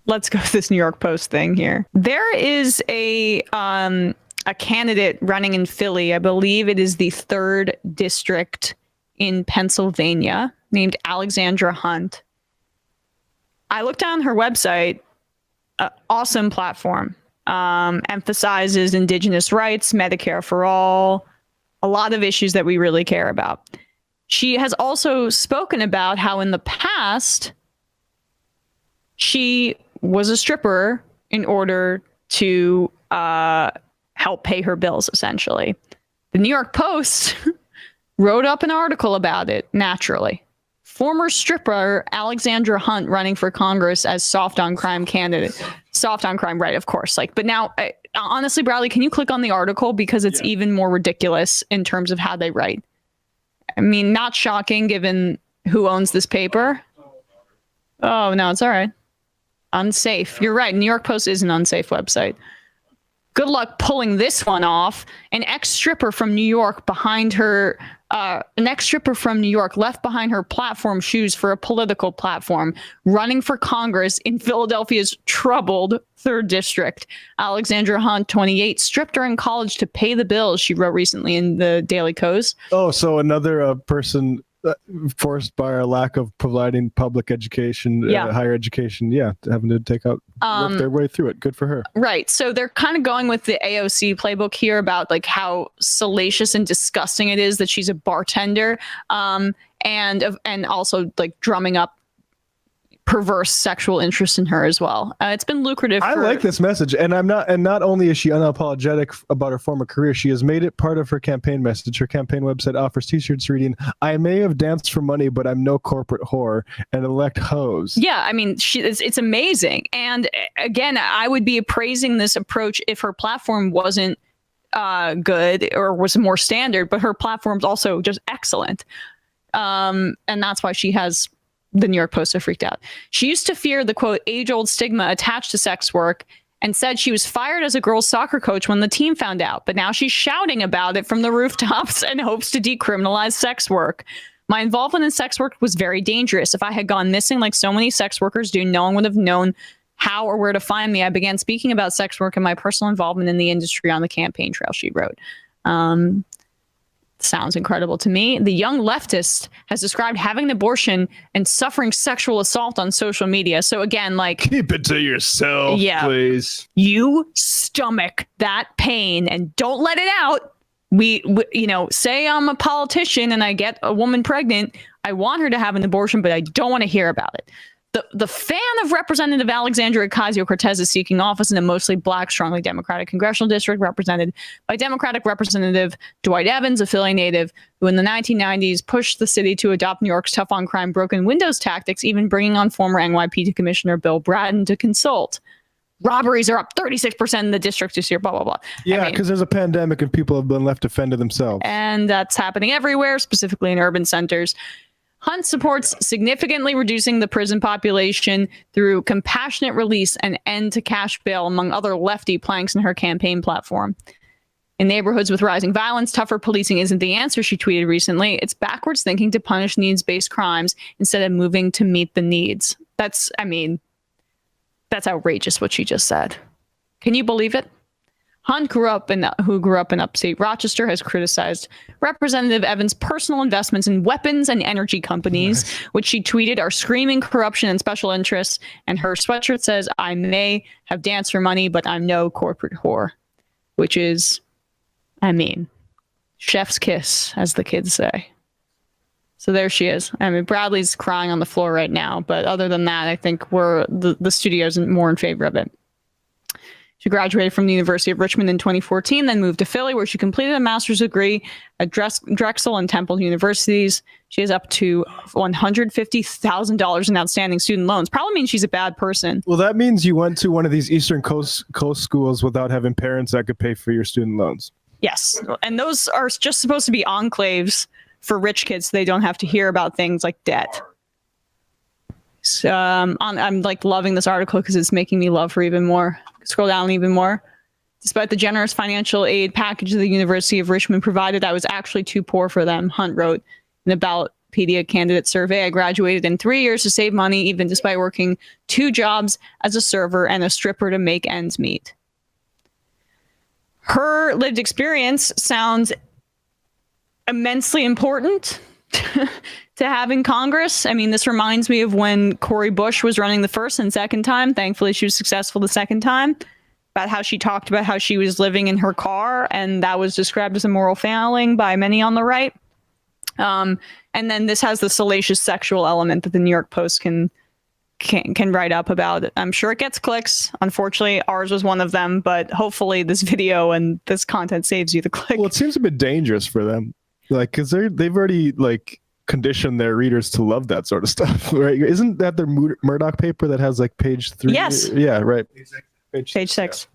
let's go with this New York Post thing here. There is a candidate running in Philly. I believe it is the 3rd district in Pennsylvania, named Alexandra Hunt. I looked on her website. Awesome platform. Emphasizes indigenous rights, Medicare for all, a lot of issues that we really care about. She has also spoken about how in the past she was a stripper in order to help pay her bills, essentially. The New York Post wrote up an article about it, naturally. Former stripper Alexandra Hunt running for Congress as soft on crime candidate. Soft on crime, right, of course. But now, honestly, Bradley, can you click on the article? Because it's even more ridiculous in terms of how they write. I mean, not shocking given who owns this paper. Oh, no, it's all right. Unsafe. You're right. New York Post is an unsafe website. Good luck pulling this one off. An ex-stripper from New York left behind her platform shoes for a political platform, running for Congress in Philadelphia's troubled 3rd district. Alexandra Hunt, 28, stripped during college to pay the bills, she wrote recently in the Daily Kos. Oh, so another person forced by our lack of providing public education, higher education, having to work their way through it. Good for her. Right. So they're kind of going with the AOC playbook here about like how salacious and disgusting it is that she's a bartender, and also like drumming up perverse sexual interest in her as well. It's been lucrative. I like this message, and not only is she unapologetic about her former career, she has made it part of her campaign message. Her campaign website offers t-shirts reading, "I may have danced for money, but I'm no corporate whore," and elect hoes. Yeah, I mean, it's amazing. And again, I would be praising this approach if her platform wasn't good or was more standard, but her platform's also just excellent. And that's why she has the New York Post are freaked out. She used to fear the, quote, age-old stigma attached to sex work and said she was fired as a girls' soccer coach when the team found out. But now she's shouting about it from the rooftops and hopes to decriminalize sex work. My involvement in sex work was very dangerous. If I had gone missing like so many sex workers do, no one would have known how or where to find me. I began speaking about sex work and my personal involvement in the industry on the campaign trail, she wrote. Sounds incredible to me. The young leftist has described having an abortion and suffering sexual assault on social media. So again, like, keep it to yourself, please. You stomach that pain and don't let it out. We, say I'm a politician and I get a woman pregnant. I want her to have an abortion, but I don't want to hear about it. The fan of Representative Alexandra Ocasio-Cortez is seeking office in a mostly black, strongly Democratic congressional district represented by Democratic Representative Dwight Evans, a Philly native, who in the 1990s pushed the city to adopt New York's tough on crime broken windows tactics, even bringing on former NYPD Commissioner Bill Bratton to consult. Robberies are up 36% in the district this year, blah, blah, blah. Yeah, because there's a pandemic and people have been left to fend to themselves. And that's happening everywhere, specifically in urban centers. Hunt supports significantly reducing the prison population through compassionate release and end to cash bail, among other lefty planks in her campaign platform. In neighborhoods with rising violence, tougher policing isn't the answer, she tweeted recently. It's backwards thinking to punish needs-based crimes instead of moving to meet the needs. That's outrageous what she just said. Can you believe it? Hunt, who grew up in upstate Rochester, has criticized Representative Evans' personal investments in weapons and energy companies, which she tweeted are screaming corruption and special interests. And her sweatshirt says, "I may have danced for money, but I'm no corporate whore," which is, chef's kiss, as the kids say. So there she is. Bradley's crying on the floor right now, but other than that, I think the studio's more in favor of it. She graduated from the University of Richmond in 2014, then moved to Philly, where she completed a master's degree at Drexel and Temple universities. She has up to $150,000 in outstanding student loans. Probably means she's a bad person. Well, that means you went to one of these Eastern Coast schools without having parents that could pay for your student loans. Yes, and those are just supposed to be enclaves for rich kids so they don't have to hear about things like debt. So I'm like loving this article because it's making me love her even more. Scroll down even more. Despite the generous financial aid package the University of Richmond provided, I was actually too poor for them, Hunt wrote in a ballot Wikipedia candidate survey. I graduated in 3 years to save money, even despite working 2 jobs as a server and a stripper to make ends meet. Her lived experience sounds immensely important to have in Congress. I mean, this reminds me of when Cori Bush was running the first and second time. Thankfully, she was successful the second time. About how she talked about how she was living in her car, and that was described as a moral failing by many on the right. And then this has the salacious sexual element that the New York Post can write up about. I'm sure it gets clicks. Unfortunately, ours was one of them, but hopefully this video and this content saves you the click. Well, it seems a bit dangerous for them, like, because they've already like conditioned their readers to love that sort of stuff, right? Isn't that their Murdoch paper that has like page 3? Yes. Yeah, right. Page 6.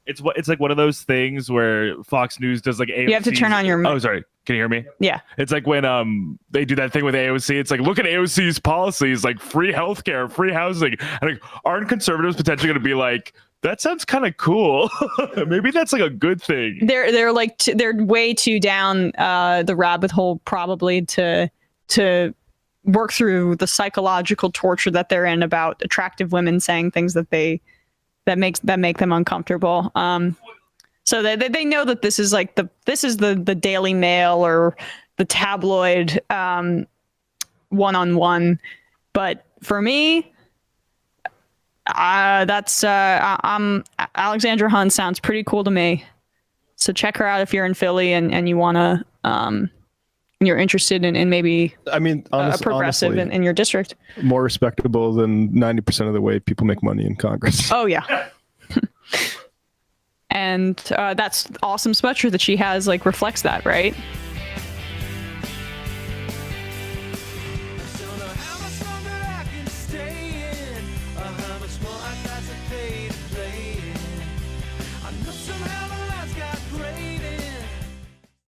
It's like one of those things where Fox News does like AOC. You have to turn on your. Oh, sorry. Can you hear me? Yeah. It's like when they do that thing with AOC. It's like, look at AOC's policies, like free healthcare, free housing. And like, aren't conservatives potentially going to be like, that sounds kind of cool. Maybe that's like a good thing. They're like they're way too down the rabbit hole probably to work through the psychological torture that they're in about attractive women saying things that make them uncomfortable. So they know that this is like the Daily Mail or the tabloid one-on-one. But for me, Alexandra Hunt sounds pretty cool to me. So check her out if you're in Philly and you wanna you're interested in maybe I mean, a progressive honestly, in your district. more respectable than 90% of the way people make money in Congress. Oh yeah. And that's awesome sweatshirt that she has like reflects that, right?